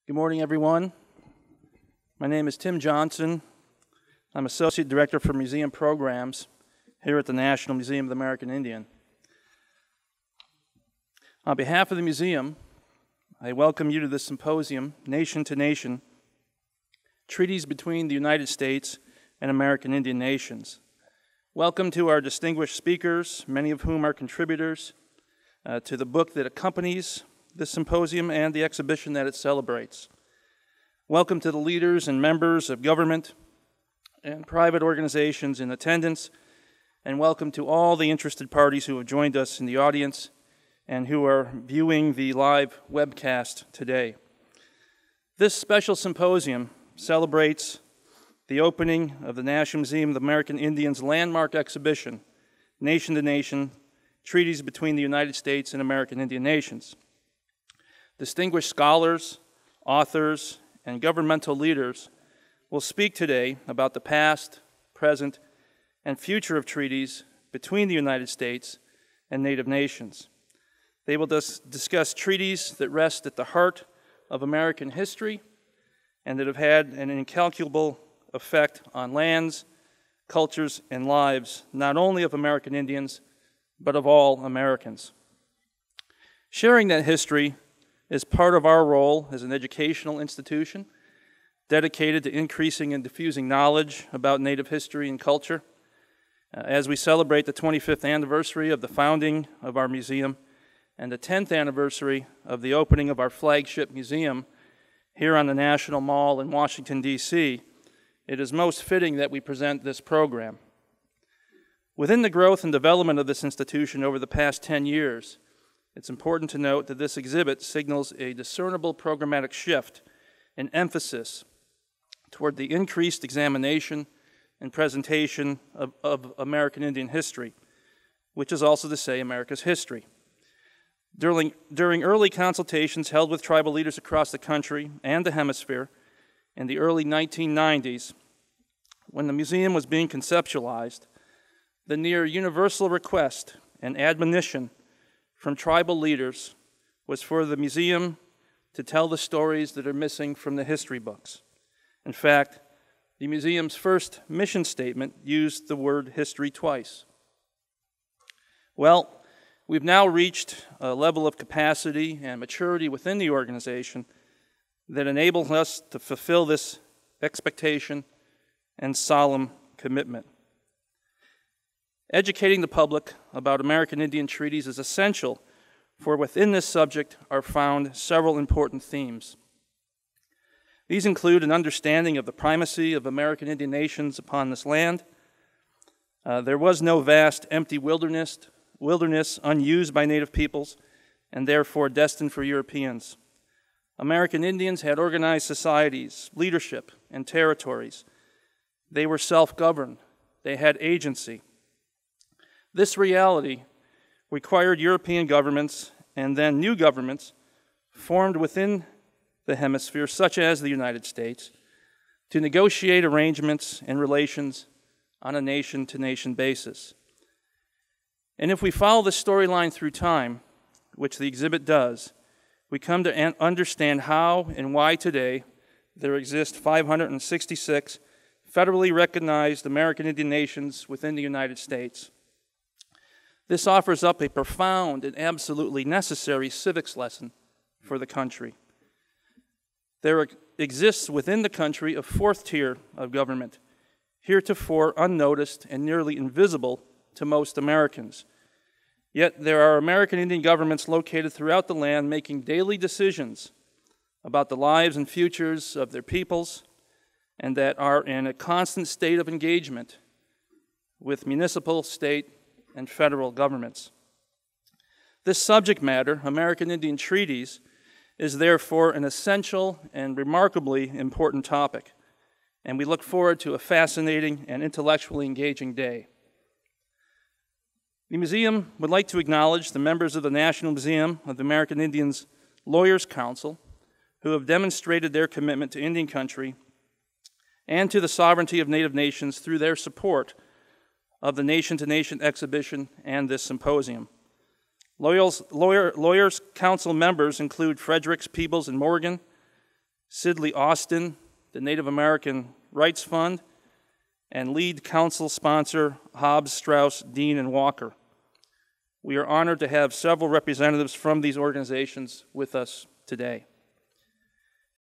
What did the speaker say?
Good morning, everyone. My name is Tim Johnson. I'm Associate Director for Museum Programs here at the National Museum of the American Indian. On behalf of the museum, I welcome you to this symposium, Nation to Nation, Treaties Between the United States and American Indian Nations. Welcome to our distinguished speakers, many of whom are contributors to the book that accompanies this symposium and the exhibition that it celebrates. Welcome to the leaders and members of government and private organizations in attendance, and welcome to all the interested parties who have joined us in the audience and who are viewing the live webcast today. This special symposium celebrates the opening of the National Museum of the American Indians landmark exhibition, Nation to Nation, Treaties Between the United States and American Indian Nations. Distinguished scholars, authors, and governmental leaders will speak today about the past, present, and future of treaties between the United States and Native nations. They will discuss treaties that rest at the heart of American history and that have had an incalculable effect on lands, cultures, and lives, not only of American Indians, but of all Americans. Sharing that history is part of our role as an educational institution dedicated to increasing and diffusing knowledge about Native history and culture. As we celebrate the 25th anniversary of the founding of our museum and the 10th anniversary of the opening of our flagship museum here on the National Mall in Washington, D.C., it is most fitting that we present this program. Within the growth and development of this institution over the past 10 years, it's important to note that this exhibit signals a discernible programmatic shift in emphasis toward the increased examination and presentation of American Indian history, which is also to say America's history. During early consultations held with tribal leaders across the country and the hemisphere in the early 1990s, when the museum was being conceptualized, the near universal request and admonition from tribal leaders was for the museum to tell the stories that are missing from the history books. In fact, the museum's first mission statement used the word history twice. Well, we've now reached a level of capacity and maturity within the organization that enables us to fulfill this expectation and solemn commitment. Educating the public about American Indian treaties is essential, for within this subject are found several important themes. These include an understanding of the primacy of American Indian nations upon this land. There was no vast, empty wilderness unused by Native peoples, and therefore destined for Europeans. American Indians had organized societies, leadership, and territories. They were self-governed. They had agency. This reality required European governments and then new governments formed within the hemisphere, such as the United States, to negotiate arrangements and relations on a nation-to-nation basis. And if we follow this storyline through time, which the exhibit does, we come to understand how and why today there exist 566 federally recognized American Indian nations within the United States. This offers up a profound and absolutely necessary civics lesson for the country. There exists within the country a fourth tier of government, heretofore unnoticed and nearly invisible to most Americans. Yet there are American Indian governments located throughout the land making daily decisions about the lives and futures of their peoples, and that are in a constant state of engagement with municipal, state, and federal governments. This subject matter, American Indian treaties, is therefore an essential and remarkably important topic, and we look forward to a fascinating and intellectually engaging day. The museum would like to acknowledge the members of the National Museum of the American Indians Lawyers Council who have demonstrated their commitment to Indian country and to the sovereignty of Native nations through their support of the Nation to Nation exhibition and this symposium. Lawyers Council members include Fredericks, Peebles, and Morgan, Sidley Austin, the Native American Rights Fund, and lead council sponsor Hobbs, Strauss, Dean, and Walker. We are honored to have several representatives from these organizations with us today.